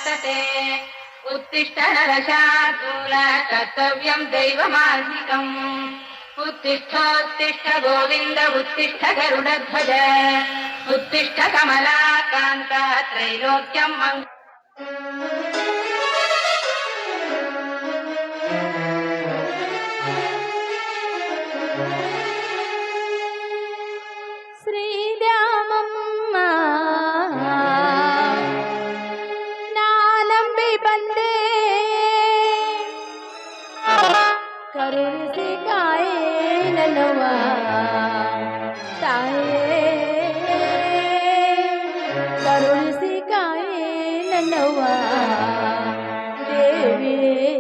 वर्तते उत्तिष्ठ नरशार्दूल कर्तव्यं दैवमान्तिकम् उत्तिष्ठोत्तिष्ठ गोविन्द उत्तिष्ठ गरुडध्वज उत्तिष्ठ कमलाकान्त त्रैलोक्यं ಶ್ರೀರಾಮಮ್ಮ ನಾನಂಬಿ ಬಂದೆ ಕರುಣಿಸಿ ಕಾಯೇ ನನ್ನವ್ವ ತಾಯೇ ಕರುಣಿಸಿ ಕಾಯೇ ನನ್ನವ್ವ ದೇವಿಯೇ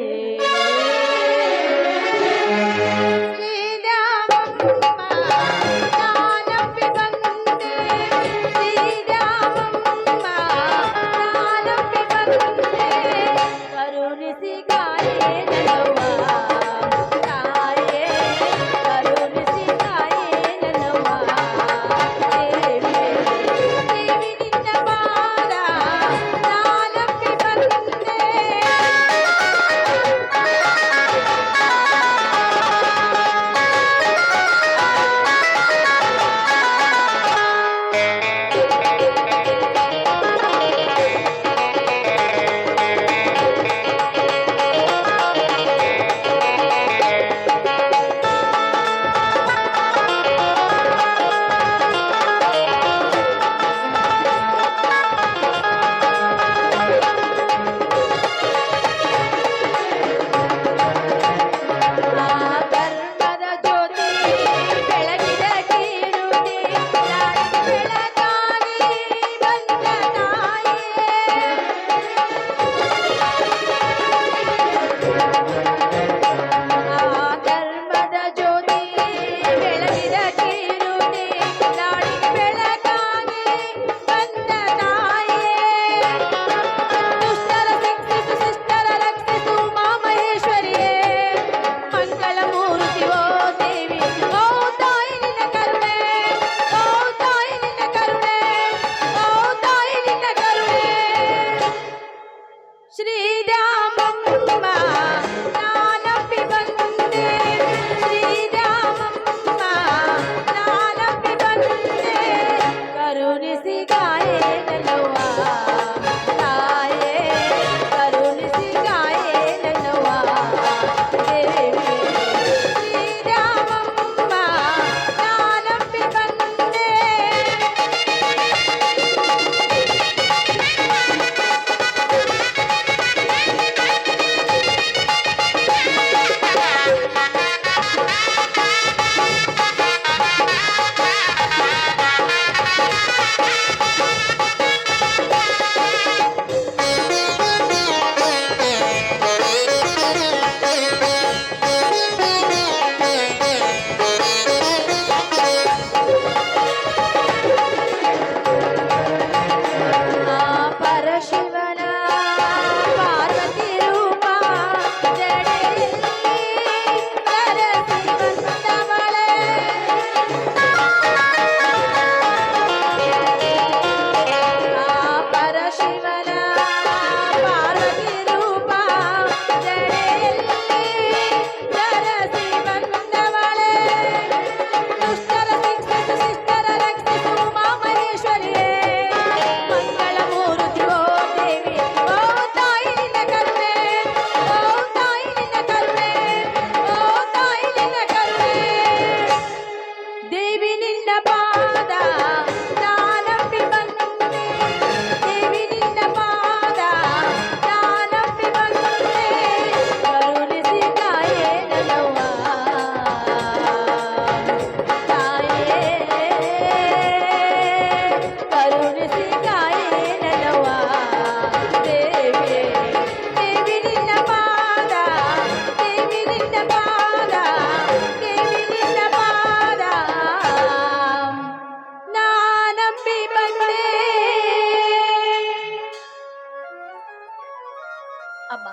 ಅಮ್ಮ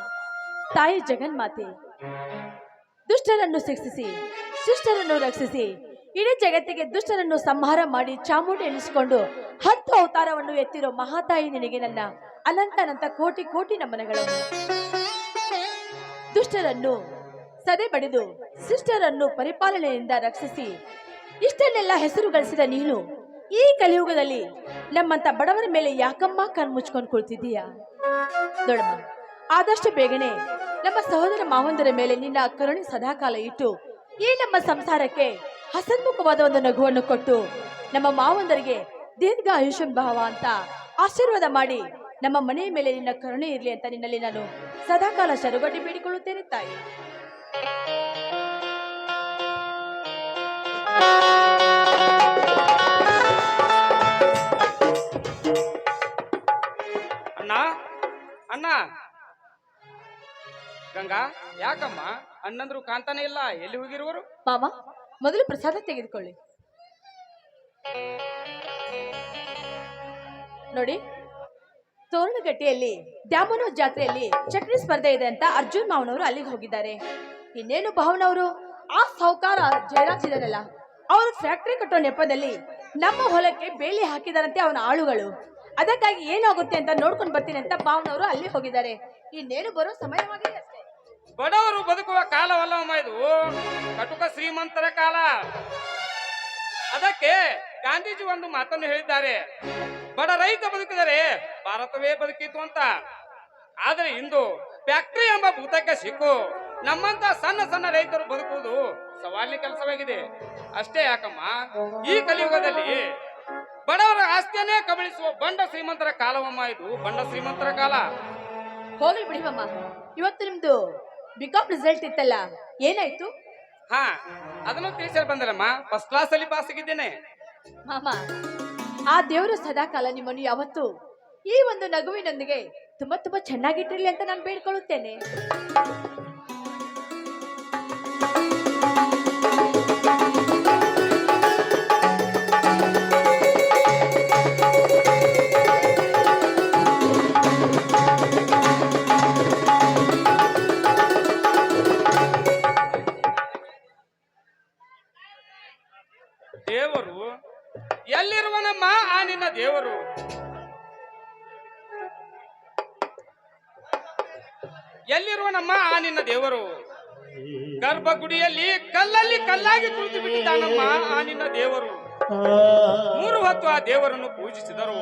ತಾಯಿ ಜಗನ್ಮಾತೆ ದುಷ್ಟರನ್ನು ಶಿಕ್ಷಿಸಿ ಶಿಷ್ಟರನ್ನು ರಕ್ಷಿಸಿ ಇಡೀ ಜಗತ್ತಿಗೆ ದುಷ್ಟರನ್ನು ಸಂಹಾರ ಮಾಡಿ ಚಾಮುಂಡಿ ಎನಿಸಿಕೊಂಡು 10 ಅವತಾರವನ್ನು ಎತ್ತಿರೋ ಮಹಾತಾಯಿ ನಿನಗೆ ನನ್ನ ಅನಂತ ಅನಂತ ಕೋಟಿ ಕೋಟಿ ನಮನಗಳು. ದುಷ್ಟರನ್ನು ಸದೆ ಬಡಿದು ಶಿಷ್ಟರನ್ನು ಪರಿಪಾಲನೆಯಿಂದ ರಕ್ಷಿಸಿ ಇಷ್ಟನ್ನೆಲ್ಲ ಹೆಸರು ಗಳಿಸಿದ ನೀನು ಈ ಕಲಿಯುಗದಲ್ಲಿ ನಮ್ಮಂತ ಬಡವರ ಮೇಲೆ ಯಾಕಮ್ಮ ಕಣ್ಮುಚ್ಕೊಂಡು ಕುಳಿತಿದ್ದೀಯಾ? ದೊಡ್ಡಮ್ಮ, ಆದಷ್ಟು ಬೇಗನೆ ನಮ್ಮ ಸಹೋದರ ಮಾವಂದರ ಮೇಲೆ ನಿನ್ನ ಕರುಣೆ ಸದಾಕಾಲ ಇಟ್ಟು ಈ ನಮ್ಮ ಸಂಸಾರಕ್ಕೆ ಹಸನ್ಮುಖವಾದ ಒಂದು ನಗುವನ್ನು ಕೊಟ್ಟು ನಮ್ಮ ಮಾವಂದರಿಗೆ ದೀರ್ಘ ಆಯುಷ್ಯಂ ಭಾವ ಅಂತ ಆಶೀರ್ವಾದ ಮಾಡಿ ನಮ್ಮ ಮನೆಯ ಮೇಲೆ ನಿನ್ನ ಕರುಣೆ ಇರಲಿ ಅಂತ ನಿನ್ನಲ್ಲಿ ನಾನು ಸದಾಕಾಲ ಶರುಗಡ್ಡಿ ಬೇಡಿಕೊಳ್ಳುತ್ತೇನೆ ತಾಯಿ. ಅಣ್ಣ ಅಣ್ಣ ಗಂಗಾ, ಯಾಕಮ್ಮ ಅಣ್ಣಂದ್ರು ಕಾಂತಾನೆ ಇಲ್ಲ, ಎಲ್ಲಿ ಹೋಗಿರುವರು? ಮಾಮ, ಮೊದಲು ಪ್ರಸಾದ ತೆಗೆದುಕೊಳ್ಳಿ. ನೋಡಿ, ತೋರಣಗಟ್ಟಿಯಲ್ಲಿ ದ್ಯಾಮನೂರ್ ಜಾತ್ರೆಯಲ್ಲಿ ಚಕ್ರಿ ಸ್ಪರ್ಧೆ ಇದೆ ಅಂತ ಅರ್ಜುನ್ ಮಾವನವರು ಅಲ್ಲಿಗೆ ಹೋಗಿದ್ದಾರೆ. ಇನ್ನೇನು ಭಾವನವರು ಆ ಸಾಹುಕಾರ ಜಯರಾಜ್ ಇದಾರಲ್ಲ, ಅವರು ಫ್ಯಾಕ್ಟರಿ ಕಟ್ಟೋ ನೆಪದಲ್ಲಿ ನಮ್ಮ ಹೊಲಕ್ಕೆ ಬೇಲಿ ಹಾಕಿದಾರಂತೆ ಅವನ ಆಳುಗಳು. ಅದಕ್ಕಾಗಿ ಏನಾಗುತ್ತೆ ಅಂತ ನೋಡ್ಕೊಂಡು ಬರ್ತೀನಿ ಅಂತ ಭಾವನವರು ಅಲ್ಲಿ ಹೋಗಿದ್ದಾರೆ. ಇನ್ನೇನು ಬರೋ ಸಮಯವಾಗಿದೆ ಅಷ್ಟೇ. ಬಡವರು ಬದುಕುವ ಕಾಲವಲ್ಲಮ್ಮ ಇದು, ಕಟುಕ ಶ್ರೀಮಂತರ ಕಾಲ. ಅದಕ್ಕೆ ಗಾಂಧೀಜಿ ಒಂದು ಮಾತನ್ನು ಹೇಳಿದ್ದಾರೆ, ಬಡ ರೈತ ಬದುಕಿದರೆ ಭಾರತವೇ ಬದುಕಿತು ಅಂತ. ಆದ್ರೆ ಇಂದು ಫ್ಯಾಕ್ಟರಿ ಎಂಬ ಭೂತಕ್ಕೆ ಸಿಕ್ಕು ನಮ್ಮಂತ ಸಣ್ಣ ಸಣ್ಣ ರೈತರು ಬದುಕುವುದು ಸವಾಲಿನ ಕೆಲಸವಾಗಿದೆ. ಅಷ್ಟೇ ಯಾಕಮ್ಮ, ಈ ಕಲಿಯುಗದಲ್ಲಿ ಬಡವರ ಆಸ್ತಿಯನ್ನೇ ಕಬಳಿಸುವ ಬಂಡ ಶ್ರೀಮಂತರ ಕಾಲವಮ್ಮ ಇದು, ಬಂಡ ಶ್ರೀಮಂತರ ಕಾಲ. ಹೋಗ್ಲಿ ಬಿಡಿವಮ್ಮ, ಇವತ್ತು ನಿಮ್ದು ಬಿಕಾಂ ರಿಸಲ್ಟ್ ಇತ್ತಲ್ಲ, ಏನಾಯ್ತು? ಹಾ, ಅದನ್ನು ತಿಳಿಸಲು ಬಂದಲ್ಲಮ್ಮ, ಫಸ್ಟ್ ಕ್ಲಾಸ್ ಅಲ್ಲಿ ಪಾಸ್ ಆಗಿದ್ದೇನೆ. ಮಾಮ, ಆ ದೇವರು ಸದಾಕಾಲ ನಿಮ್ಮನ್ನು ಯಾವತ್ತು ಈ ಒಂದು ನಗುವಿನೊಂದಿಗೆ ತುಂಬಾ ತುಂಬಾ ಚೆನ್ನಾಗಿಟ್ಟಿರ್ಲಿ ಅಂತ ನಾನು ಬೇಡ್ಕೊಳ್ಳುತ್ತೇನೆ. ದೇವರು ಎಲ್ಲಿರುವನಮ್ಮ ಆ ನಿನ್ನ ದೇವರು? ಎಲ್ಲಿರುವನಮ್ಮ ಆ ನಿನ್ನ ದೇವರು? ಗರ್ಭಗುಡಿಯಲ್ಲಿ ಕಲ್ಲಲ್ಲಿ ಕಲ್ಲಾಗಿ ಕುಳಿತು ಬಿಟ್ಟಿದ್ದಾನಮ್ಮ ಆ ನಿನ್ನ ದೇವರು. 3 ಹೊತ್ತು ಆ ದೇವರನ್ನು ಪೂಜಿಸಿದರು,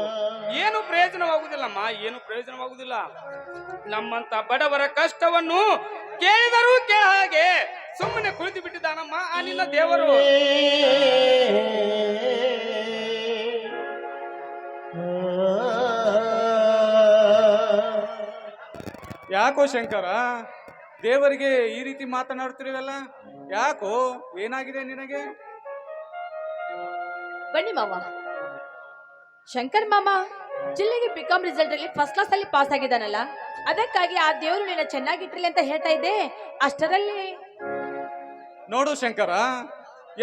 ಏನು ಪ್ರಯೋಜನವಾಗುವುದಿಲ್ಲಮ್ಮ, ಏನು ಪ್ರಯೋಜನವಾಗುವುದಿಲ್ಲ. ನಮ್ಮಂತ ಬಡವರ ಕಷ್ಟವನ್ನು ಕೇಳಿದರೂ ಕೇಳ ಹಾಗೆ ಸುಮ್ಮನೆ ಕುಳಿತು ಬಿಟ್ಟಿದ್ದಾನಮ್ಮ ಆ ನಿನ್ನ ದೇವರು. ಯಾಕೋ ಶಂಕರ, ದೇವರಿಗೆ ಈ ರೀತಿ ಮಾತನಾಡ್ತಿರಲ್ಲ, ಯಾಕೋ, ಏನಾಗಿದೆ ನಿನಗೆ? ಬನ್ನಿ ಮಾವ. ಶಂಕರ್ ಮಾಮ ಜಿಲ್ಲೆಗೆ ಬಿಕಾಂ ರಿಸಲ್ಟ್ ಅಲ್ಲಿ ಫಸ್ಟ್ ಕ್ಲಾಸ್ ಅಲ್ಲಿ ಪಾಸ್ ಆಗಿದ್ದಾನಲ್ಲ, ಅದಕ್ಕಾಗಿ ಆ ದೇವರು ನಿನ್ನ ಚೆನ್ನಾಗಿಟ್ಟಿರ್ಲಿ ಅಂತ ಹೇಳ್ತಾ ಇದ್ದೆ. ಅಷ್ಟರಲ್ಲಿ ನೋಡು ಶಂಕರ,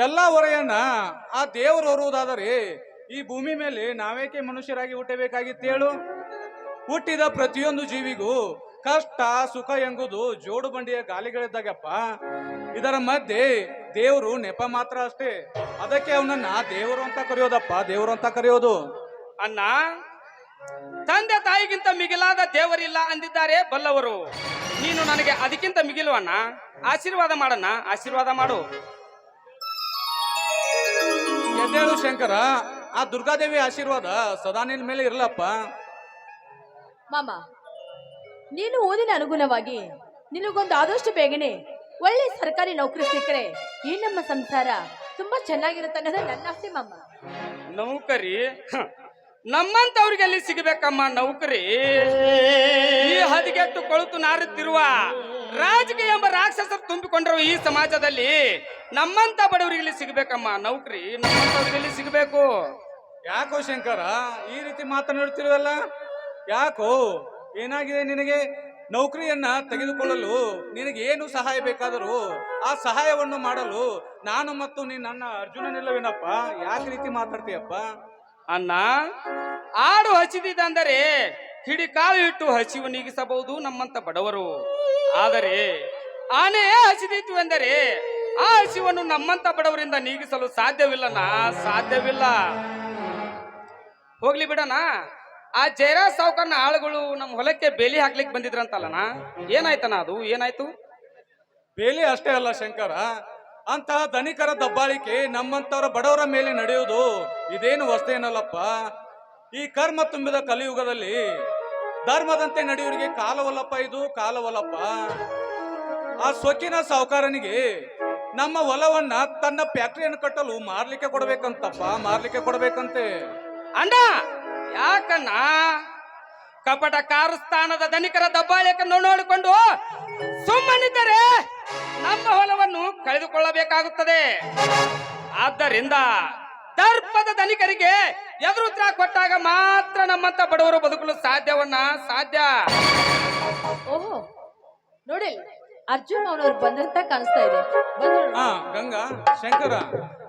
ಎಲ್ಲ ಹೊರೆಯನ್ನ ಆ ದೇವರು ಹೊರುವುದಾದರೆ ಈ ಭೂಮಿ ಮೇಲೆ ನಾವೇಕೆ ಮನುಷ್ಯರಾಗಿ ಹುಟ್ಟಬೇಕಾಗಿತ್ತು ಹೇಳು? ಹುಟ್ಟಿದ ಪ್ರತಿಯೊಂದು ಜೀವಿಗೂ ಕಷ್ಟ ಸುಖ ಎಂಬುದು ಜೋಡು ಬಂಡಿಯ ಗಾಲಿಗಳಿದ್ದಾಗಪ್ಪ. ಇದರ ಮಧ್ಯೆ ದೇವರು ನೆಪ ಮಾತ್ರ ಅಷ್ಟೇ. ಅದಕ್ಕೆ ಅವನನ್ನ ದೇವರು ಅಂತ ಕರೆಯೋದಪ್ಪ, ದೇವರು ಅಂತ ಕರೆಯೋದು. ಅಣ್ಣ, ತಂದೆ ತಾಯಿಗಿಂತ ಮಿಗಿಲಾದ ದೇವರಿಲ್ಲ ಅಂದಿದ್ದಾರೆ ಬಲ್ಲವರು. ನೀನು ನನಗೆ ಅದಕ್ಕಿಂತ ಮಿಗಿಲು ಅಣ್ಣ. ಆಶೀರ್ವಾದ ಮಾಡಣ್ಣ, ಆಶೀರ್ವಾದ ಮಾಡು. ಎದ್ದೇಳು ಶಂಕರ, ಆ ದುರ್ಗಾದೇವಿ ಆಶೀರ್ವಾದ ಸದಾ ನಿನ್ನ ಮೇಲೆ ಇರಲಪ್ಪ. ಮಾಮ, ನೀನು ಓದಿನ ಅನುಗುಣವಾಗಿ ನಿನಗೊಂದು ಆದಷ್ಟು ಬೇಗನೆ ಒಳ್ಳೆ ಸರ್ಕಾರಿ ನೌಕರಿ ಸಿಕ್ಕರೆ ಈ ನಮ್ಮ ಸಂಸಾರ ತುಂಬಾ ಚೆನ್ನಾಗಿರುತ್ತೆ ಅನ್ನೋದು ನನ್ನ ಆಸೆ ಮಾಮ. ನೌಕರಿ ನಮ್ಮಂತವ್ರಿಗೆ ಎಲ್ಲಿ ಸಿಗಬೇಕಮ್ಮ ನೌಕರಿ? ಈ ಹದಿಗೆಟ್ಟು ಕೊಳುತು ನಾರುತ್ತಿರುವ ರಾಜಕೀಯ ಎಂಬ ರಾಕ್ಷಸರು ತುಂಬಿಕೊಂಡಿರುವ ಈ ಸಮಾಜದಲ್ಲಿ ನಮ್ಮಂತ ಬಡವರಿಗೆ ಸಿಗಬೇಕಮ್ಮ ನೌಕರಿ, ನಮ್ಮಂತವ್ರಿಗೆ ಸಿಗಬೇಕು. ಯಾಕೋ ಶಂಕರ ಈ ರೀತಿ ಮಾತನಾಡುತ್ತಿರುವಲ್ಲ, ಯಾಕೋ, ಏನಾಗಿದೆ ನಿನಗೆ? ನೌಕರಿಯನ್ನ ತೆಗೆದುಕೊಳ್ಳಲು ನಿನಗೆ ಏನು ಸಹಾಯ ಬೇಕಾದರೂ ಆ ಸಹಾಯವನ್ನು ಮಾಡಲು ನಾನು ಮತ್ತು ನನ್ನ ಅರ್ಜುನನಿಲ್ಲವೇನಪ್ಪ? ಯಾಕೆ ರೀತಿ ಮಾತಾಡ್ತೀಯಪ್ಪ? ಅಣ್ಣ, ಆಡು ಹಸಿದಿದ್ದಂದರೆ ಹಿಡಿ ಕಾಲು ಇಟ್ಟು ಹಸಿವು ನೀಗಿಸಬಹುದು ನಮ್ಮಂತ ಬಡವರು. ಆದರೆ ಆನೆ ಹಸಿದಿತ್ತು ಎಂದರೆ ಆ ಹಸಿವನ್ನು ನಮ್ಮಂತ ಬಡವರಿಂದ ನೀಗಿಸಲು ಸಾಧ್ಯವಿಲ್ಲನ, ಸಾಧ್ಯವಿಲ್ಲ. ಹೋಗ್ಲಿ ಬಿಡಣ. ಆ ಜಯರಾಜ್ ಸಾವುಕಾರನ ಆಳುಗಳು ನಮ್ಮ ಹೊಲಕ್ಕೆ ಬೇಲಿ ಹಾಕ್ಲಿಕ್ಕೆ ಬಂದಿದ್ರಂತಲ್ಲನ, ಏನಾಯ್ತನ ಅದು, ಏನಾಯ್ತು? ಬೇಲಿ ಅಷ್ಟೇ ಅಲ್ಲ ಶಂಕರ, ಅಂತಹ ಧನಿಕರ ದಬ್ಬಾಳಿಕೆ ನಮ್ಮಂತವರ ಬಡವರ ಮೇಲೆ ನಡೆಯುವುದು ಇದೇನು ವಸ್ತೇನಲ್ಲಪ್ಪ. ಈ ಕರ್ಮ ತುಂಬಿದ ಕಲಿಯುಗದಲ್ಲಿ ಧರ್ಮದಂತೆ ನಡೆಯುವರಿಗೆ ಕಾಲವಲ್ಲಪ್ಪ, ಇದು ಕಾಲವಲ್ಲಪ್ಪ. ಆ ಸೊಕ್ಕಿನ ಸಾಹುಕಾರನಿಗೆ ನಮ್ಮ ಹೊಲವನ್ನ ತನ್ನ ಫ್ಯಾಕ್ಟರಿಯನ್ನು ಕಟ್ಟಲು ಮಾರ್ಲಿಕ್ಕೆ ಕೊಡ್ಬೇಕಂತಪ್ಪ, ಮಾರ್ಲಿಕ್ಕೆ ಕೊಡ್ಬೇಕಂತೆ. ಅಣ್ಣ ಯಾಕಣ್ಣ ಕಪಟ ಕಾರಸ್ಥಾನದ ಧನಿಕರ ದಬ್ಬಾಳಿಕೆಯನ್ನು ನೋಡಿಕೊಂಡು ಸುಮ್ಮನಿದ್ದರೆ ನಮ್ಮ ಹೊಲವನ್ನು ಕಳೆದುಕೊಳ್ಳಬೇಕಾಗುತ್ತದೆ. ಆದ್ದರಿಂದ ದರ್ಪದ ಧನಿಕರಿಗೆ ಎದುರುತ್ರ ಕೊಟ್ಟಾಗ ಮಾತ್ರ ನಮ್ಮಂತ ಬಡವರು ಬದುಕಲು ಸಾಧ್ಯ. ಓಹೋ, ನೋಡಿ ಅರ್ಜುನ್ ಅವನವ್ರು ಬಂದಂತ ಕಾಣಿಸ್ತಾ ಇದೆ. ಹಾ ಗಂಗಾ, ಶಂಕರ,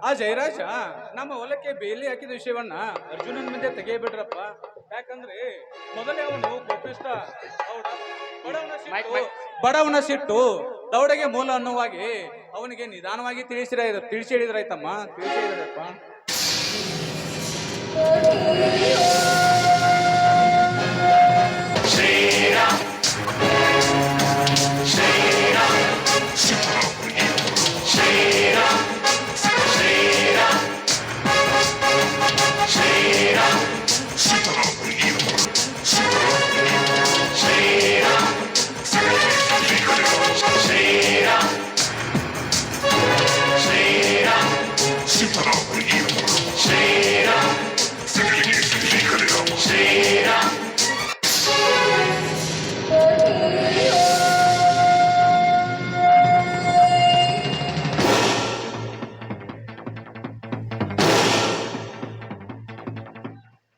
ಆ ಜಯರಾಜ ನಮ್ಮ ಹೊಲಕ್ಕೆ ಬೇಲಿ ಹಾಕಿದ ವಿಷಯವನ್ನ ಅರ್ಜುನನ ಮುಂದೆ ತೆಗೆಯಬಿಡ್ರಪ್ಪ. ಯಾಕಂದ್ರೆ ಮೊದಲೇ ಅವನು ಕೋಪಿಷ್ಟ, ಬಡವನ ಸಿಟ್ಟು ದೌಡೆಗೆ ಮೂಲ ಅನ್ನುವಾಗಿ ಅವನಿಗೆ ನಿಧಾನವಾಗಿ ತಿಳಿಸಿ ಹೇಳಿದ್ರಾಯ್ತಮ್ಮ, ತಿಳಿಸಿ ಹೇಳಿದ್ರಪ್ಪ.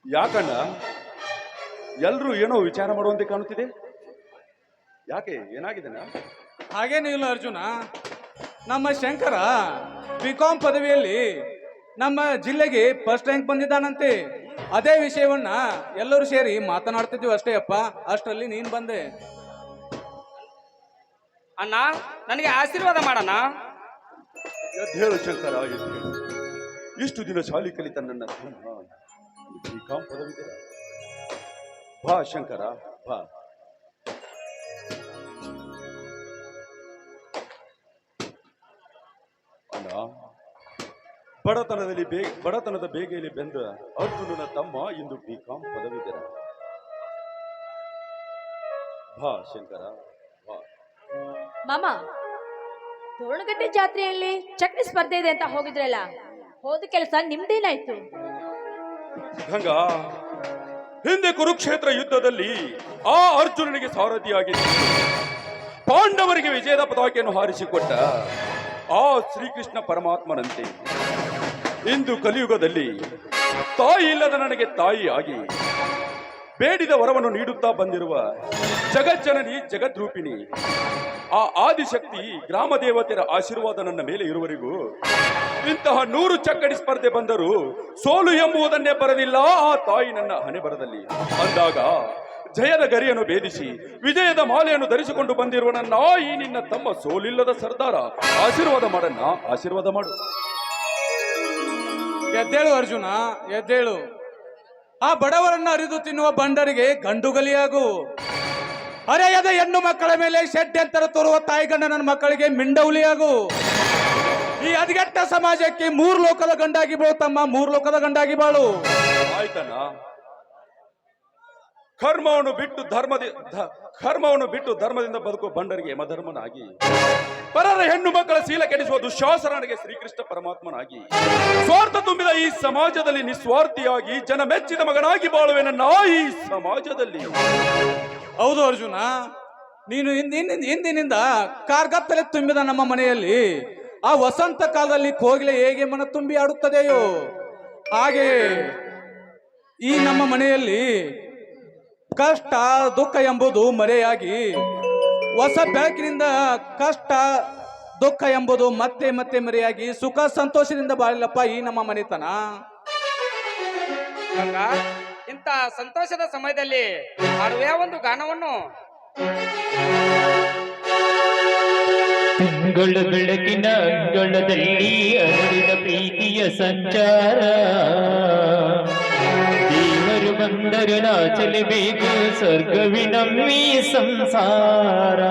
ಯಾಕಣ್ಣ ಎಲ್ರೂ ಏನೋ ವಿಚಾರ ಮಾಡುವಂತೆ ಕಾಣುತ್ತಿದೆ? ಯಾಕೆ, ಏನಾಗಿದೆನಾ? ಹಾಗೇನೂ ಇಲ್ಲ ಅರ್ಜುನ. ನಮ್ಮ ಶಂಕರ BCom ಪದವಿಯಲ್ಲಿ ನಮ್ಮ ಜಿಲ್ಲೆಗೆ ಫಸ್ಟ್ ರ್ಯಾಂಕ್ ಬಂದಿದ್ದಾನಂತೆ. ಅದೇ ವಿಷಯವನ್ನ ಎಲ್ಲರೂ ಸೇರಿ ಮಾತನಾಡ್ತಿದ್ವಿ ಅಷ್ಟೇ ಅಪ್ಪ. ಅಷ್ಟರಲ್ಲಿ ನೀನ್ ಬಂದೆ. ಅಣ್ಣ ನನಗೆ ಆಶೀರ್ವಾದ ಮಾಡೋಣ. ಹೇಳು ಶಂಕರ, ಇಷ್ಟು ದಿನ ಶಾಲೆ ಕಲಿತ ನನ್ನ BCom ಪದವಿದೆ. ಬಾ ಶಂಕರ, ಬಾ. ಅಣ್ಣ, ಬಡತನದ ಬೇಗೆಯಲ್ಲಿ ಬೆಂದ ಅರ್ಜುನನ ತಮ್ಮ ಇಂದು BCom ಪದವಿದೆ. ಬಾ ಶಂಕರ, ಬಾ. ಮಾಮ, ತೋರಣಗಟ್ಟೆ ಜಾತ್ರೆಯಲ್ಲಿ ಚಕ್ರಿ ಸ್ಪರ್ಧೆ ಇದೆ ಅಂತ ಹೋಗಿದ್ರಲ್ಲ, ಹೋದ ಕೆಲಸ ನಿಮ್ದೇನಾಯ್ತು? ಗಂಗಾ, ಹಿಂದೆ ಕುರುಕ್ಷೇತ್ರ ಯುದ್ಧದಲ್ಲಿ ಆ ಅರ್ಜುನನಿಗೆ ಸಾರಥಿಯಾಗಿದ್ದ, ಪಾಂಡವರಿಗೆ ವಿಜಯದ ಪತಾಕೆಯನ್ನು ಹಾರಿಸಿಕೊಟ್ಟ ಆ ಶ್ರೀಕೃಷ್ಣ ಪರಮಾತ್ಮನಂತೆ ಇಂದು ಕಲಿಯುಗದಲ್ಲಿ ತಾಯಿ ಇಲ್ಲದ ನನಗೆ ತಾಯಿಯಾಗಿ ಬೇಡಿದ ವರವನ್ನು ನೀಡುತ್ತಾ ಬಂದಿರುವ ಜಗಜ್ಜನನಿ ಜಗದ್ರೂಪಿಣಿ ಆ ಆದಿಶಕ್ತಿ ಗ್ರಾಮ ದೇವತೆಯ ಆಶೀರ್ವಾದ ನನ್ನ ಮೇಲೆ ಇರುವವರೆಗೂ ಇಂತಹ 100 ಚಕ್ಕಡಿ ಸ್ಪರ್ಧೆ ಬಂದರೂ ಸೋಲು ಎಂಬುದನ್ನೇ ಬರಲಿಲ್ಲ ಆ ತಾಯಿ ನನ್ನ ಹಣೆ ಬರದಲ್ಲಿ. ಅಂದಾಗ ಜಯದ ಗರಿಯನ್ನು ಭೇದಿಸಿ ವಿಜಯದ ಮಾಲೆಯನ್ನು ಧರಿಸಿಕೊಂಡು ಬಂದಿರುವ ನನ್ನ ಈ ನಿನ್ನ ತಮ್ಮ ಸೋಲಿಲ್ಲದ ಸರ್ದಾರ, ಆಶೀರ್ವಾದ ಮಾಡನ್ನ, ಆಶೀರ್ವಾದ ಮಾಡು. ಎದ್ದೇಳು ಅರ್ಜುನ, ಎದ್ದೇಳು. ಆ ಬಡವರನ್ನ ಅರಿದು ತಿನ್ನುವ ಬಂಡರಿಗೆ ಗಂಡುಗಲಿಯಾಗು. ಅರೆಯದ ಹೆಣ್ಣು ಮಕ್ಕಳ ಮೇಲೆ ಷಡ್ಯಂತರ ತೋರುವ ತಾಯಿಗಂಡನ ಮಕ್ಕಳಿಗೆ ಮಿಂಡೌಲಿಯಾಗು. ಈ ಹದಗೆಟ್ಟ ಸಮಾಜಕ್ಕೆ 3 ಲೋಕದ ಗಂಡಾಗಿ ಬಾಳು ತಮ್ಮ, 3 ಲೋಕದ ಗಂಡಾಗಿ ಬಾಳು. ಆಯ್ತಣ್ಣ, ಕರ್ಮವನ್ನು ಬಿಟ್ಟು ಧರ್ಮದಿಂದ ಬದುಕುವ ಬಂಡರಿಗೆ ಯಮಧರ್ಮನಾಗಿ, ಪರರ ಹೆಣ್ಣು ಮಕ್ಕಳ ಶೀಲ ಕೆಡಿಸುವ ದುಶ್ಯಾಸನನಿಗೆ ಶ್ರೀಕೃಷ್ಣ ಪರಮಾತ್ಮನಾಗಿ, ಸ್ವಾರ್ಥ ತುಂಬಿದ ಈ ಸಮಾಜದಲ್ಲಿ ನಿಸ್ವಾರ್ಥಿಯಾಗಿ ಜನ ಮೆಚ್ಚಿದ ಮಗನಾಗಿ ಬಾಳುವೆನ ಈ ಸಮಾಜದಲ್ಲಿ. ಹೌದು ಅರ್ಜುನ, ನೀನು ಹಿಂದಿನಿಂದ ಕಾರ್ಗತ್ತಲೆ ತುಂಬಿದ ನಮ್ಮ ಮನೆಯಲ್ಲಿ ಆ ವಸಂತ ಕಾಲದಲ್ಲಿ ಕೋಗಿಲೆ ಹೇಗೆ ಮನ ತುಂಬಿ ಆಡುತ್ತದೆಯೋ ಹಾಗೆ ಈ ನಮ್ಮ ಮನೆಯಲ್ಲಿ ಕಷ್ಟ ದುಃಖ ಎಂಬುದು ಮರೆಯಾಗಿ ಹೊಸ ಬೆಳಕಿನಿಂದ ಕಷ್ಟ ದುಃಖ ಎಂಬುದು ಮತ್ತೆ ಮತ್ತೆ ಮರೆಯಾಗಿ ಸುಖ ಸಂತೋಷದಿಂದ ಬಾಳಿಲ್ಲಪ್ಪ ಈ ನಮ್ಮ ಮನೆತನ. ಗಂಗಾ, ಇಂಥ ಸಂತೋಷದ ಸಮಯದಲ್ಲಿ ಹಾಡುವ ಒಂದು ಗಾನವನ್ನು ತಿಂಗಳ ಬೆಳಕಿನ ಅಂಗಳದಲ್ಲಿ ಅರಳಿದ ಪ್ರೀತಿಯ ಸಂಚಾರ ದೇವರು ಬಂದರು ನಾಚಲೇಬೇಕು ಸ್ವರ್ಗವಿನಮ್ಮಿ ಸಂಸಾರ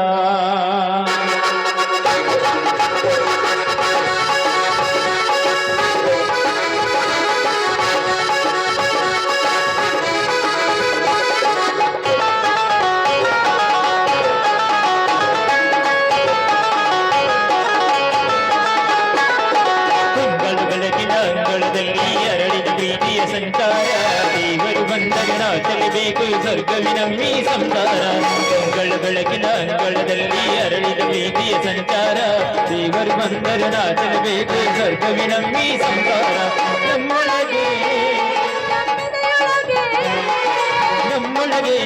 ಅರಳಿದ ಪ್ರೀತಿಯ ಸಂಚಾರ ದೇವರು ಬಂದಾಗ ನಾಚಲೇಬೇಕು ಸ್ವರ್ಗವಿನಮ್ಮಿ ಸಂಸಾರ ತಿಂಗಳ ಬೆಳಕಿನ ಅಂಗಳದಲ್ಲಿ ಅರಳಿದ ಪ್ರೀತಿಯ ಸಂಚಾರ ದೇವರು ಬಂದರು ನಾಚಲೇಬೇಕು ಸ್ವರ್ಗವಿನಮ್ಮಿ ಸಂಸಾರ ನಮ್ಮೊಳಗೆ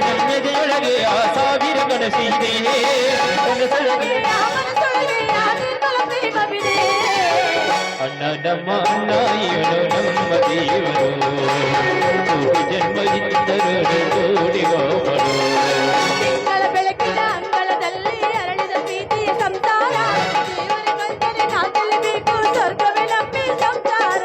ನಮ್ಮೆದೆಯೊಳಗೆ ಆ ಸಾವಿರ ಕನಸಿದೆ ಕನಸೊಳಗೆ ಅಣ್ಣ ನಮ್ಮ ಅಣ್ಣ ಇವನು ನಮ್ಮ ದೇವರು ಜನ್ಮ ಇದ್ದರು ಜೋಡಿ ಹೋಗರು ತಿಂಗಳ ಬೆಳಕಿನ ಅಂಗಳದಲ್ಲಿ ಅರಳಿದ ಪ್ರೀತಿಯ ಸಂಸಾರ ದೇವರು ಬಂದರೆ ನಾಚಲೇಬೇಕು ಸ್ವರ್ಗವೇ ನಮ್ಮಿ ಸಂಸಾರ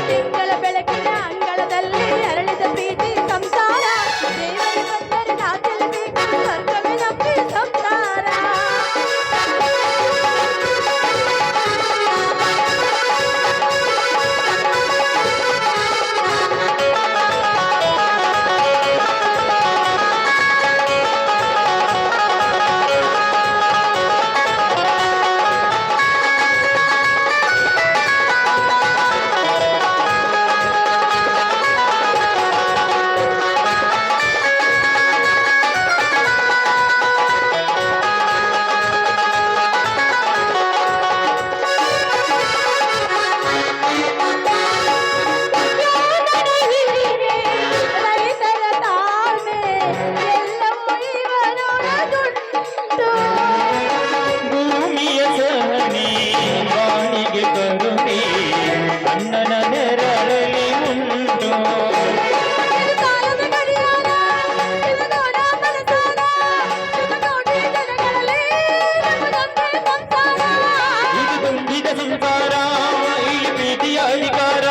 ತಿಂಗಳ ಬೆಳಕಿನ ಅಂಗಳದಲ್ಲಿ ಅರಳಿದ ಪ್ರೀತಿ ಸಂಸಾರ ದೇವರು ಬಂದರೆ ನಾಚಲೇಬೇಕು ಸ್ವರ್ಗವೇ ನಮ್ಮಿ ಸಂಸಾರ ರೈತರ ತಾಳ್ಮೆ ಎಲ್ಲವೂ ಇವನೊಳಗುಂಟು ಭೂಮಿಯ ಸಹನೆ ಬಾಣಿಗೆ ಕರುಣೆ ಅಣ್ಣನ ನೆರಳಲ್ಲಿ ಉಂಟು ಕಾಲದ ಗಡಿಯಾರ ಇವನೋಡ ಮನಸಾರ ಇವನೋಡಿ ಜನಗಳಲ್ಲಿ ನಮ್ಮದೊಂದೇ ಸಂಸಾರ ಇದು ತುಂಬಿದ ಸಂಸಾರ ಇಲ್ಲಿ ಪ್ರೀತಿಯ ಅಧಿಕಾರ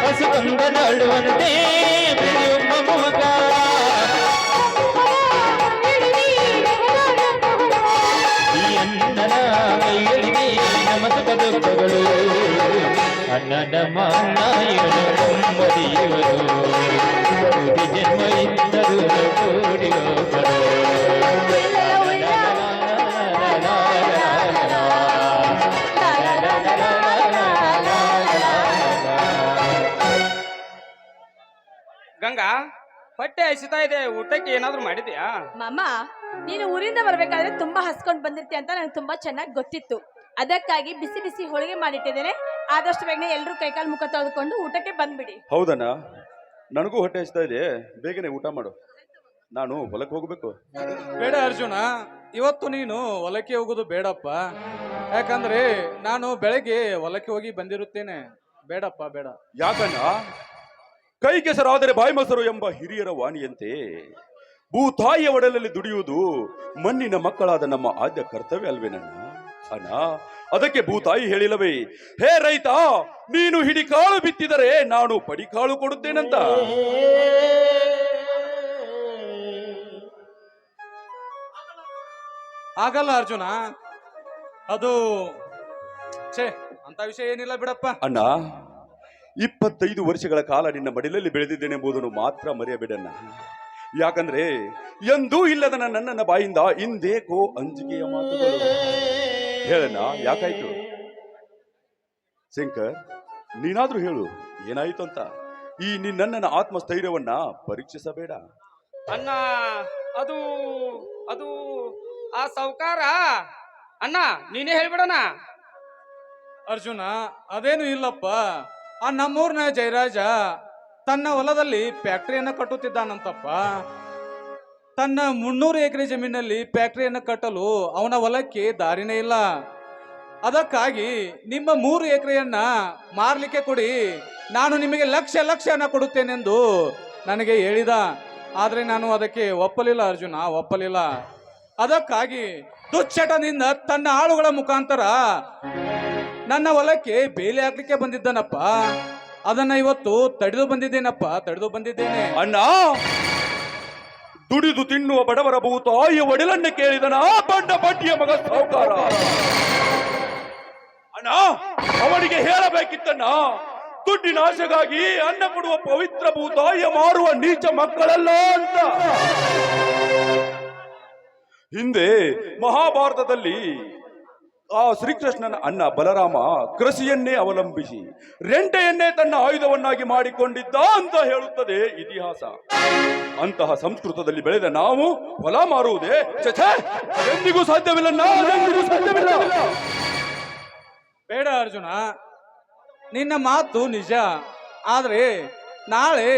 ಹಸು ಬಂದ ನಡುವಂತೆ ಪ್ರತಿಯೊಬ್ಬ ಮಮಕಾರ ಈ ಅಣ್ಣನ ಕೈಯಲ್ಲಿ ನಮ್ಮ ಸುಖ ದುಃಖಗಳು ಅಣ್ಣನ ಮಾನ ಇವನು ನಮ್ಮ ದೇವರು ಕೋಟಿ ಜನ್ಮ ಇದ್ದರು ಕೂಡಿ ಹೋಗರು ಗಂಗಾ ಹೊಟ್ಟೆ ಹಸಿತಾ ಇದೆ, ಊಟಕ್ಕೆ ಏನಾದ್ರೂ ಮಾಡಿದ್ಯಾ? ಮಾಮ ನೀನು ಊರಿಂದ ಬರ್ಬೇಕಾದ್ರೆ ತುಂಬಾ ಹಸ್ಕೊಂಡ್ ಬಂದಿರ್ತೀಯ ಅಂತ ನನಗೆ ತುಂಬಾ ಚೆನ್ನಾಗಿ ಗೊತ್ತಿತ್ತು. ಅದಕ್ಕಾಗಿ ಬಿಸಿ ಬಿಸಿ ಹೋಳಿಗೆ ಮಾಡಿಟ್ಟಿದ್ದೇನೆ. ಆದಷ್ಟು ಬೇಗನೆ ಎಲ್ಲರೂ ಕೈಕಾಲು ಮುಖ ತೊಳೆದುಕೊಂಡು ಊಟಕ್ಕೆ ಬಂದ್ಬಿಡಿ. ಹೌದಣ್ಣ, ನನಗೂ ಹೊಟ್ಟೆ ಹಸಿತಾ ಇದೆ, ಬೇಗನೆ ಊಟ ಮಾಡು. ನಾನು ಹೊಲಕ್ಕೆ ಹೋಗ್ಬೇಕು. ಬೇಡ ಅರ್ಜುನ, ಇವತ್ತು ನೀನು ಹೊಲಕ್ಕೆ ಹೋಗೋದು ಬೇಡಪ್ಪ. ಯಾಕಂದ್ರೆ ನಾನು ಬೆಳಗ್ಗೆ ಹೊಲಕ್ಕೆ ಹೋಗಿ ಬಂದಿರುತ್ತೇನೆ. ಬೇಡಪ್ಪ ಬೇಡ. ಯಾಕಣ್ಣ? ಕೈ ಕೆಸರಾದರೆ ಬಾಯಿ ಮೊಸರು ಎಂಬ ಹಿರಿಯರ ವಾಣಿಯಂತೆ ಭೂತಾಯಿಯ ಒಡಲಲ್ಲಿ ದುಡಿಯುವುದು ಮಣ್ಣಿನ ಮಕ್ಕಳಾದ ನಮ್ಮ ಆದ್ಯ ಕರ್ತವ್ಯ ಅಲ್ವೇನಣ್ಣ? ಅಣ್ಣ, ಅದಕ್ಕೆ ಭೂತಾಯಿ ಹೇಳಿಲ್ಲವೇ, ಹೇ ರೈತ, ನೀನು ಹಿಡಿಕಾಳು ಬಿತ್ತಿದರೆ ನಾನು ಪಡಿಕಾಳು ಕೊಡುತ್ತೇನಂತ. ಆಗಲ್ಲ ಅರ್ಜುನ, ಅದು ಛೇ ಅಂತ ವಿಷಯ ಏನಿಲ್ಲ ಬಿಡಪ್ಪ. ಅಣ್ಣ, 25 ವರ್ಷಗಳ ಕಾಲ ನಿನ್ನ ಮಡಿಲಲ್ಲಿ ಬೆಳೆದಿದ್ದೇನೆಂಬುದನ್ನು ಮಾತ್ರ ಮರೆಯಬೇಡಣ್ಣ. ಯಾಕಂದ್ರೆ ಎಂದೂ ಇಲ್ಲದ ನನ್ನನ್ನ ಬಾಯಿಂದ ಇಂದೇಕೋ ಅಂಜಿಕೆಯ ಮಾತುಗಳು. ಹೇಳಣ್ಣ, ಯಾಕಾಯ್ತು? ಶಂಕರ್, ನೀನಾದ್ರೂ ಹೇಳು, ಏನಾಯ್ತು ಅಂತ. ಈ ನಿನ್ನ ಆತ್ಮಸ್ಥೈರ್ಯವನ್ನ ಪರೀಕ್ಷಿಸಬೇಡ. ಅಣ್ಣ, ಅದು ಅದು ಆ ಸಾವ್ಕಾರ ಅಣ್ಣ, ನೀನೇ ಹೇಳ್ಬಿಡಣ. ಅರ್ಜುನ, ಅದೇನು ಇಲ್ಲಪ್ಪ. ಆ ನಮ್ಮೂರ್ನ ಜಯರಾಜ ತನ್ನ ಹೊಲದಲ್ಲಿ ಫ್ಯಾಕ್ಟರಿಯನ್ನ ಕಟ್ಟುತ್ತಿದ್ದಾನಂತಪ್ಪ. ತನ್ನ 300 ಎಕರೆ ಜಮೀನಲ್ಲಿ ಫ್ಯಾಕ್ಟರಿಯನ್ನು ಕಟ್ಟಲು ಅವನ ಹೊಲಕ್ಕೆ ದಾರಿನೇ ಇಲ್ಲ. ಅದಕ್ಕಾಗಿ ನಿಮ್ಮ 3 ಎಕರೆಯನ್ನ ಮಾರ್ಲಿಕ್ಕೆ ಕೊಡಿ, ನಾನು ನಿಮಗೆ ಲಕ್ಷ ಹಣ ಕೊಡುತ್ತೇನೆಂದು ನನಗೆ ಹೇಳಿದ. ಆದರೆ ನಾನು ಅದಕ್ಕೆ ಒಪ್ಪಲಿಲ್ಲ ಅರ್ಜುನ, ಒಪ್ಪಲಿಲ್ಲ. ಅದಕ್ಕಾಗಿ ದುಶ್ಚಟದಿಂದ ತನ್ನ ಆಳುಗಳ ಮುಖಾಂತರ ನನ್ನ ಹೊಲಕ್ಕೆ ಬೇಲಿ ಹಾಕ್ಲಿಕ್ಕೆ ಬಂದಿದ್ದಾನಪ್ಪ. ಅದನ್ನ ಇವತ್ತು ತಡೆದು ಬಂದಿದ್ದೇನೆ. ಅಣ್ಣ, ದುಡಿದು ತಿನ್ನುವ ಬಡವರ ಭೂತಾಯಿಯ ಒಡಲನ್ನು ಕೇಳಿದನ ಬಂಡ ಬಡ್ಡಿಯ ಮಗ ಸಾಹುಕಾರ. ಅಣ್ಣ, ಅವನಿಗೆ ಹೇಳಬೇಕಿತ್ತಣ್ಣ, ದುಡ್ಡಿನ ಆಶೆಗಾಗಿ ಅನ್ನ ಕೊಡುವ ಪವಿತ್ರ ಭೂತಾಯಿಯ ಮಾರುವ ನೀಚ ಮಕ್ಕಳಲ್ಲ ಅಂತ. ಹಿಂದೆ ಮಹಾಭಾರತದಲ್ಲಿ ಆ ಶ್ರೀಕೃಷ್ಣನ ಅಣ್ಣ ಬಲರಾಮ ಕೃಷಿಯನ್ನೇ ಅವಲಂಬಿಸಿ ರೆಂಟೆಯನ್ನೇ ತನ್ನ ಆಯುಧವನ್ನಾಗಿ ಮಾಡಿಕೊಂಡಿದ್ದ ಅಂತ ಹೇಳುತ್ತದೆ ಇತಿಹಾಸ. ಅಂತಹ ಸಂಸ್ಕೃತದಲ್ಲಿ ಬೆಳೆದ ನಾವು ಹೊಲ ಮಾರುವುದೇ ಎಂದಿಗೂ ಸಾಧ್ಯವಿಲ್ಲ. ಬೇಡ ಅರ್ಜುನ, ನಿನ್ನ ಮಾತು ನಿಜ. ಆದ್ರೆ ನಾಳೆ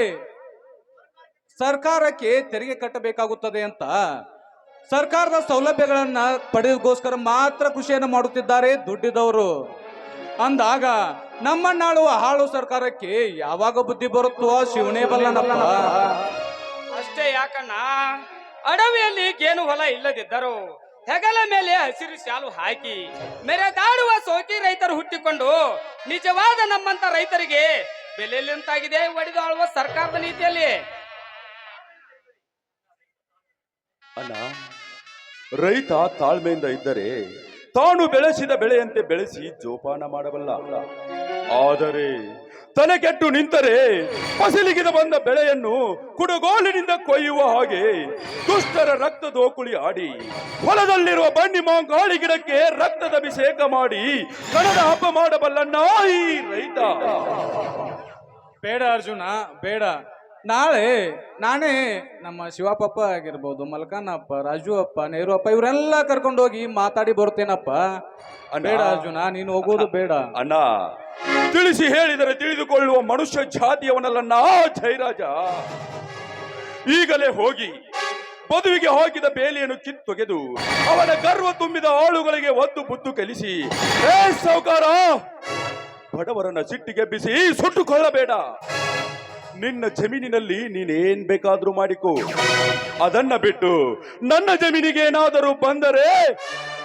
ಸರ್ಕಾರಕ್ಕೆ ತೆರಿಗೆ ಕಟ್ಟಬೇಕಾಗುತ್ತದೆ ಅಂತ ಸರ್ಕಾರದ ಸೌಲಭ್ಯಗಳನ್ನ ಪಡೆಯೋಗೋಸ್ಕರ ಮಾತ್ರ ಕೃಷಿಯನ್ನು ಮಾಡುತ್ತಿದ್ದಾರೆ ದುಡ್ಡಿದವರು. ಅಂದಾಗ ನಮ್ಮನ್ನಾಳುವ ಹಾಳು ಸರ್ಕಾರಕ್ಕೆ ಯಾವಾಗ ಬುದ್ಧಿ ಬರುತ್ತೋ ಶಿವನೇ ಬಲ್ಲನಪ್ಪ. ಅಷ್ಟೇ ಯಾಕಣ್ಣ, ಅಡವಿಯಲ್ಲಿ ಗೇನು ಹೊಲ ಇಲ್ಲದಿದ್ದರು ಹೆಗಲ ಮೇಲೆ ಹಸಿರು ಶಾಲು ಹಾಕಿ ಮೆರೆದಾಡುವ ಸೋಕಿ ರೈತರು ಹುಟ್ಟಿಕೊಂಡು ನಿಜವಾದ ನಮ್ಮಂತ ರೈತರಿಗೆ ಬೆಲೆಯಂತಾಗಿದೆ ಒಡೆದು ಆಳುವ ಸರ್ಕಾರದ ನೀತಿಯಲ್ಲಿ. ಅಣ್ಣ, ರೈತ ತಾಳ್ಮೆಯಿಂದ ಇದ್ದರೆ ತಾನು ಬೆಳೆಸಿದ ಬೆಳೆಯಂತೆ ಬೆಳೆಸಿ ಜೋಪಾನ ಮಾಡಬಲ್ಲ. ಆದರೆ ತಲೆಗೆಟ್ಟು ನಿಂತರೆ ಫಸಲಿಗೆ ಬಂದ ಬೆಳೆಯನ್ನು ಕುಡುಗೋಲಿನಿಂದ ಕೊಯ್ಯುವ ಹಾಗೆ ದುಷ್ಟರ ರಕ್ತ ದೋಕುಳಿ ಆಡಿ ಹೊಲದಲ್ಲಿರುವ ಬನ್ನಿ ಮಾಂಗಾಳಿ ಗಿಡಕ್ಕೆ ರಕ್ತದ ಅಭಿಷೇಕ ಮಾಡಿ ಕಣದ ಹಬ್ಬ ಮಾಡಬಲ್ಲಣ್ಣ ಈ ರೈತ. ಬೇಡ ಅರ್ಜುನ, ಬೇಡ. ನಾನೇ ನಮ್ಮ ಶಿವಪ್ಪ ಆಗಿರ್ಬೋದು, ಮಲ್ಕನಪ್ಪ, ರಾಜು ಅಪ್ಪ, ನೆಹರು ಅಪ್ಪ ಇವರೆಲ್ಲ ಕರ್ಕೊಂಡು ಹೋಗಿ ಮಾತಾಡಿ ಬರ್ತೇನಪ್ಪ. ಬೇಡ ಅರ್ಜುನ, ನೀನು ಹೋಗೋದು ಬೇಡ. ಅಣ್ಣ, ತಿಳಿಸಿ ಹೇಳಿದರೆ ತಿಳಿದುಕೊಳ್ಳುವ ಮನುಷ್ಯ ಜಾತಿಯವನಲ್ಲ ಜಯರಾಜ. ಈಗಲೇ ಹೋಗಿ ಬದುವಿಗೆ ಹಾಕಿದ ಬೇಲಿಯನ್ನು ಕಿತ್ತೊಗೆದು ಅವನ ಗರ್ವ ತುಂಬಿದ ಆಳುಗಳಿಗೆ ಒದ್ದು ಬುದ್ದು ಕಲಿಸಿ, ಏ ಸಾಹುಕಾರ, ಬಡವರನ್ನ ಸಿಟ್ಟಿಗೆಬ್ಬಿಸಿ ಸುಟ್ಟುಕೊಳ್ಳಬೇಡ. ನಿನ್ನ ಜಮೀನಿನಲ್ಲಿ ನೀನೇನ್ ಬೇಕಾದ್ರೂ ಮಾಡಿಕೋ. ಅದನ್ನ ಬಿಟ್ಟು ನನ್ನ ಜಮೀನಿಗೆ ಏನಾದರೂ ಬಂದರೆ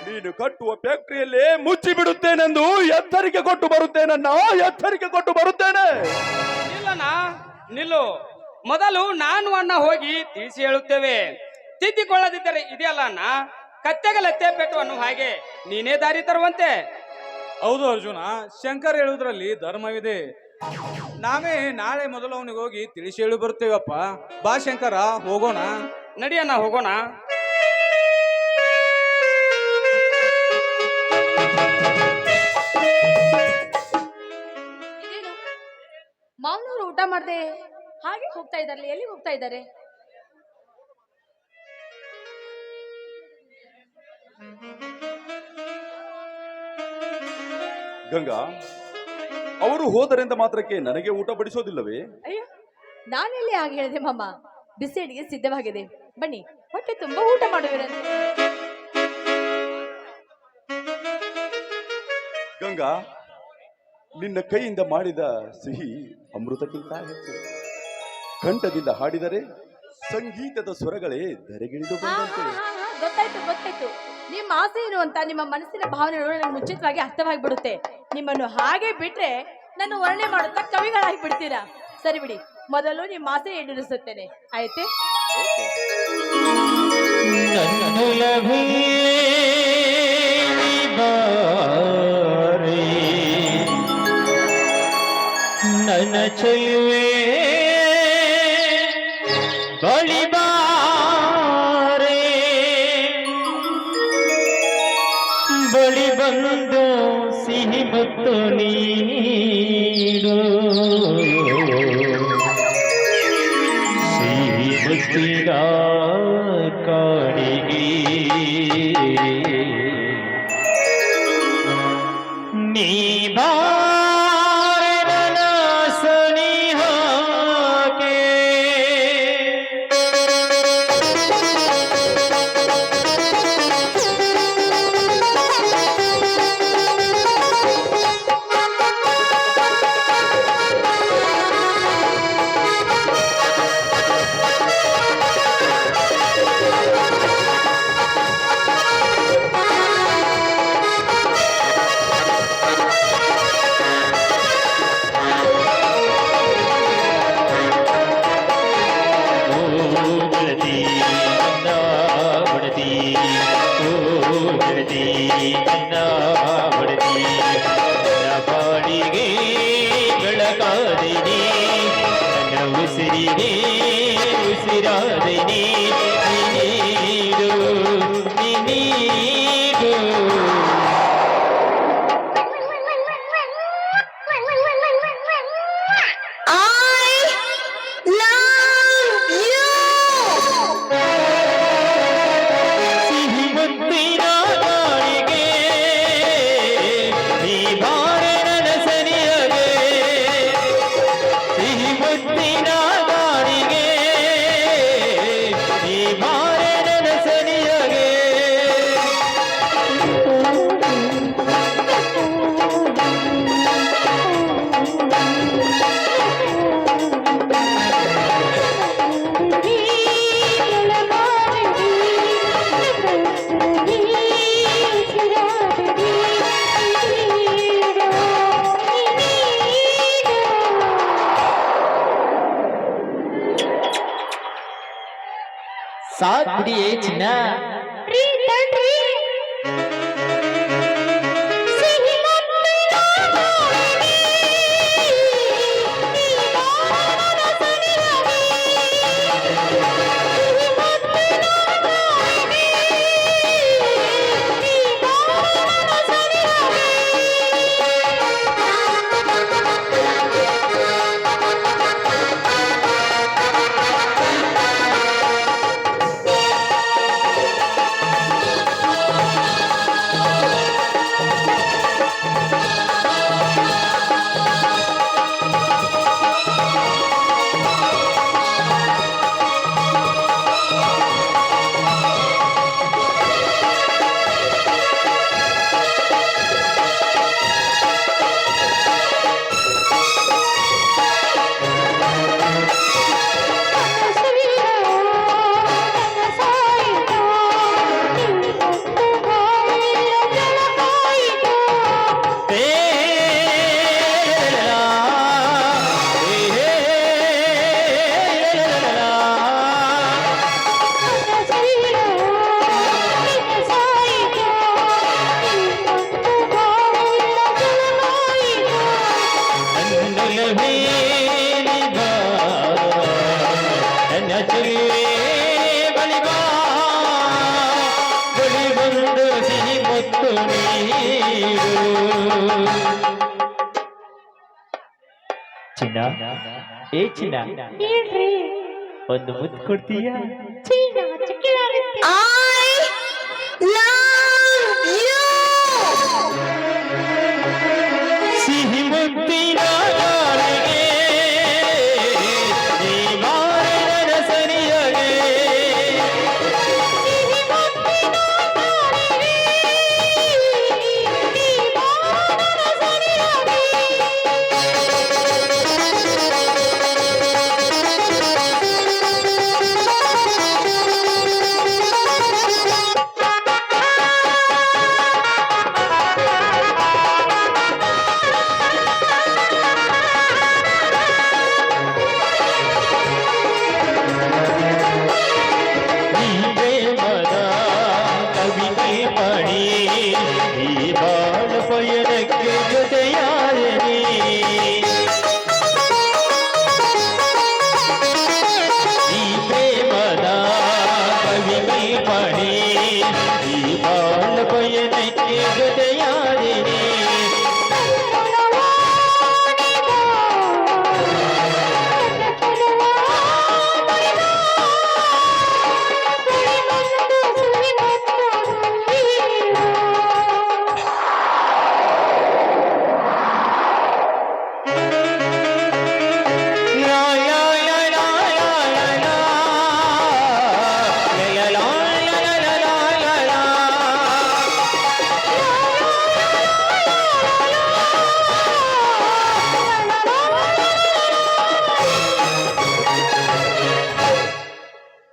ನೀನು ಕಟ್ಟುವ ಫ್ಯಾಕ್ಟರಿಯಲ್ಲೇ ಮುಚ್ಚಿ ಬಿಡುತ್ತೇನೆಂದು ಎಚ್ಚರಿಕೆ ಕೊಟ್ಟು ಬರುತ್ತೇನೆ. ನಿಲ್ಲು, ಮೊದಲು ನಾನು ಅಣ್ಣ ಹೋಗಿ ತಿಳಿಸಿ ಹೇಳುತ್ತೇವೆ. ತಿದ್ದಿಕೊಳ್ಳದಿದ್ದರೆ ಇದೆಯಲ್ಲ ಅಣ್ಣ, ಕತ್ತೆಗಲತ್ತೆ ಪೆಟ್ಟು ಅನ್ನೋ ಹಾಗೆ ನೀನೇ ದಾರಿ ತರುವಂತೆ. ಹೌದು ಅರ್ಜುನ, ಶಂಕರ್ ಹೇಳುವುದರಲ್ಲಿ ಧರ್ಮವಿದೆ. ನಾವೇ ನಾಳೆ ಮೊದಲು ಅವನಿಗೆ ಹೋಗಿ ತಿಳಿಸಿ ಹೇಳಿ ಬರ್ತೇವಪ್ಪ. ಬಾ ಶಂಕರ, ಹೋಗೋಣ. ನಡಿಯಣ್ಣ, ಹೋಗೋಣ. ಮಾವನವರು ಊಟ ಮಾಡದೆ ಹಾಗೆ ಹೋಗ್ತಾ ಇದಾರಲ್ಲ, ಎಲ್ಲಿ ಹೋಗ್ತಾ ಇದ್ದಾರೆ? ಗಂಗಾ, ಅವರು ಹೋದರೆಂದ ಮಾತ್ರಕ್ಕೆ ನನಗೆ ಊಟ ಬಡಿಸೋದಿಲ್ಲವೇ? ಅಯ್ಯೋ, ನಾನೆಲ್ಲಿ ಹಾಗೆ ಹೇಳಿದೆ ಮಾಮ. ಬಿಸಿ ಅಡಿಗೆ ಸಿದ್ಧವಾಗಿದೆ, ಬನ್ನಿ, ಹೊಟ್ಟೆ ತುಂಬಾ ಊಟ ಮಾಡುವಿರಂತೆ. ಗಂಗಾ, ನಿನ್ನ ಕೈಯಿಂದ ಮಾಡಿದ ಸಿಹಿ ಅಮೃತಕ್ಕಿಂತ ಹೆಚ್ಚು. ಕಂಠದಿಂದ ಹಾಡಿದರೆ ಸಂಗೀತದ ಸ್ವರಗಳೇ ಧರೆಗಿಳಿದು ಬಂದಂತೆ. ಗೊತ್ತಾಯ್ತು ಗೊತ್ತಾಯ್ತು. ನಿಮ್ಮ ಆಸೆ ಏನು ಅಂತ ನಿಮ್ಮ ಮನಸ್ಸಿನ ಭಾವನೆಗಳು ನನಗೆ ಮುಂಚಿತವಾಗಿ ಅರ್ಥವಾಗಿಬಿಡುತ್ತೆ. ನಿಮ್ಮನ್ನು ಹಾಗೆ ಬಿಟ್ರೆ ನಾನು ವರ್ಣನೆ ಮಾಡುತ್ತಾ ಕವಿಗಳಾಗಿ ಬಿಡ್ತೀರಾ. ಸರಿ ಬಿಡಿ, ಮೊದಲು ನಿಮ್ಮ ಆಸೆ ಈಡೇರಿಸುತ್ತೇನೆ, ಆಯ್ತೆ? ನನ್ನೊಲವೇ ಬಾರೆ, ನನ್ನ ಚೆಲುವೆ ಬಳಿ ಬಾರೆ, ಬಳಿ ಬಂದು ಸಿಹಿ ಮತ್ತು ನೀಡು, ಸಿಹಿ ಮುತ್ತಿನ ಕಾಣಿಗೆ ನೀ ಬಾರೆ ನನ್ನ ಸನಿಹಕ್ಕೆ. ಉಸಿರಿಗೆ ಉಸಿರಾದನಿ ನೀಡು ನೀಡು. ಸಿಹಿ ಮುತ್ತಿನ ಗಾಳಿಗೆ ನೀ ಬಾರೆ ನನ್ನ ಸನಿಹಗೆ, ಸಿಹಿ ಮುತ್ತಿನ ಗಾಳಿಗೆ ನೀ ಬಾರೆ ನನ್ನ ಸನಿಹಗೆ. साथ बिड़िए चिन्ना ಚಿನ್ನ ಏ ಚಿನ್ನ ಒಂದು ಮುತ್ತು ಕೊಡ್ತೀಯಾ? ಸಿಹಿ ಮುತ್ತಿನ ಗಾಳಿಗೆ ನೀ ಬಾರೆ ನನ್ನ ಸನಿಹಗೆ, ಬಾಳ ಬಯನಕ್ಕೆ ಜೊತೆಯಾದಿನಿ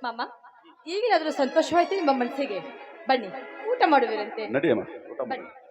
ಮಾಮ, ಈಗಲಾದ್ರೂ ಸಂತೋಷವಾಯ್ತು ನಿಮ್ಮ ಮನಸ್ಸಿಗೆ? ಬನ್ನಿ ಊಟ ಮಾಡುವಿರಂತೆ. ನಡಿಯಮ್ಮ ಊಟ ಮಾಡಿ. ಬನ್ನಿ.